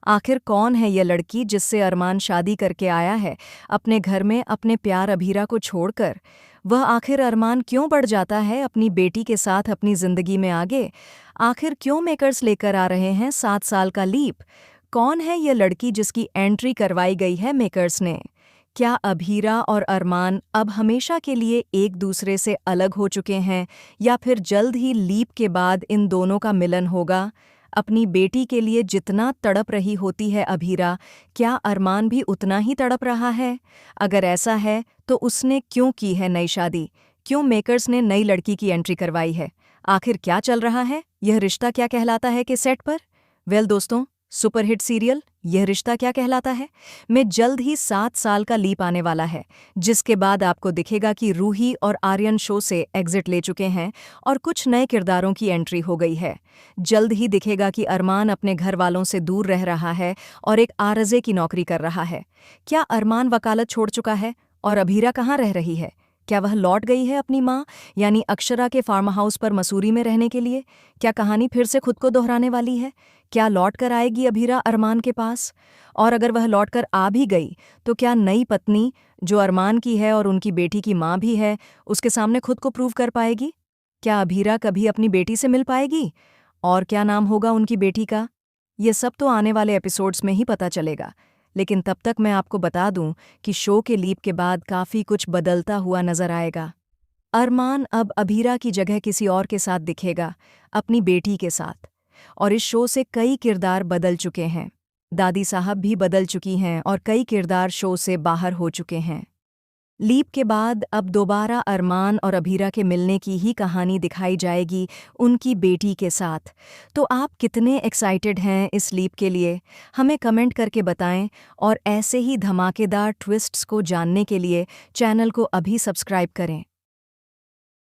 आखिर कौन है ये लड़की जिससे अरमान शादी करके आया है अपने घर में अपने प्यार अभीरा को छोड़कर। वह आखिर अरमान क्यों बढ़ जाता है अपनी बेटी के साथ अपनी जिंदगी में आगे। आखिर क्यों मेकर्स लेकर आ रहे हैं 7 साल का लीप। कौन है ये लड़की जिसकी एंट्री करवाई गई है मेकर्स ने। क्या अभीरा और अरमान अब हमेशा के लिए एक दूसरे से अलग हो चुके हैं या फिर जल्द ही लीप के बाद इन दोनों का मिलन होगा। अपनी बेटी के लिए जितना तड़प रही होती है अभीरा, क्या अरमान भी उतना ही तड़प रहा है। अगर ऐसा है तो उसने क्यों की है नई शादी, क्यों मेकर्स ने नई लड़की की एंट्री करवाई है। आखिर क्या चल रहा है, यह रिश्ता क्या कहलाता है के सेट पर। दोस्तों, सुपरहिट सीरियल यह रिश्ता क्या कहलाता है में जल्द ही 7 साल का लीप आने वाला है, जिसके बाद आपको दिखेगा कि रूही और आर्यन शो से एग्जिट ले चुके हैं और कुछ नए किरदारों की एंट्री हो गई है। जल्द ही दिखेगा कि अरमान अपने घर वालों से दूर रह रहा है और एक आरजे की नौकरी कर रहा है। क्या अरमान वकालत छोड़ चुका है और अभीरा कहाँ रह रही है। क्या वह लौट गई है अपनी माँ यानी अक्षरा के फार्म हाउस पर मसूरी में रहने के लिए। क्या कहानी फिर से खुद को दोहराने वाली है। क्या लौट कर आएगी अभीरा अरमान के पास। और अगर वह लौट कर आ भी गई तो क्या नई पत्नी जो अरमान की है और उनकी बेटी की माँ भी है, उसके सामने खुद को प्रूव कर पाएगी। क्या अभीरा कभी अपनी बेटी से मिल पाएगी और क्या नाम होगा उनकी बेटी का। ये सब तो आने वाले एपिसोड्स में ही पता चलेगा। लेकिन तब तक मैं आपको बता दूं कि शो के लीप के बाद काफ़ी कुछ बदलता हुआ नजर आएगा। अरमान अब अभीरा की जगह किसी और के साथ दिखेगा, अपनी बेटी के साथ। और इस शो से कई किरदार बदल चुके हैं। दादी साहब भी बदल चुकी हैं और कई किरदार शो से बाहर हो चुके हैं। लीप के बाद अब दोबारा अरमान और अभीरा के मिलने की ही कहानी दिखाई जाएगी उनकी बेटी के साथ। तो आप कितने एक्साइटेड हैं इस लीप के लिए, हमें कमेंट करके बताएं। और ऐसे ही धमाकेदार ट्विस्ट्स को जानने के लिए चैनल को अभी सब्सक्राइब करें।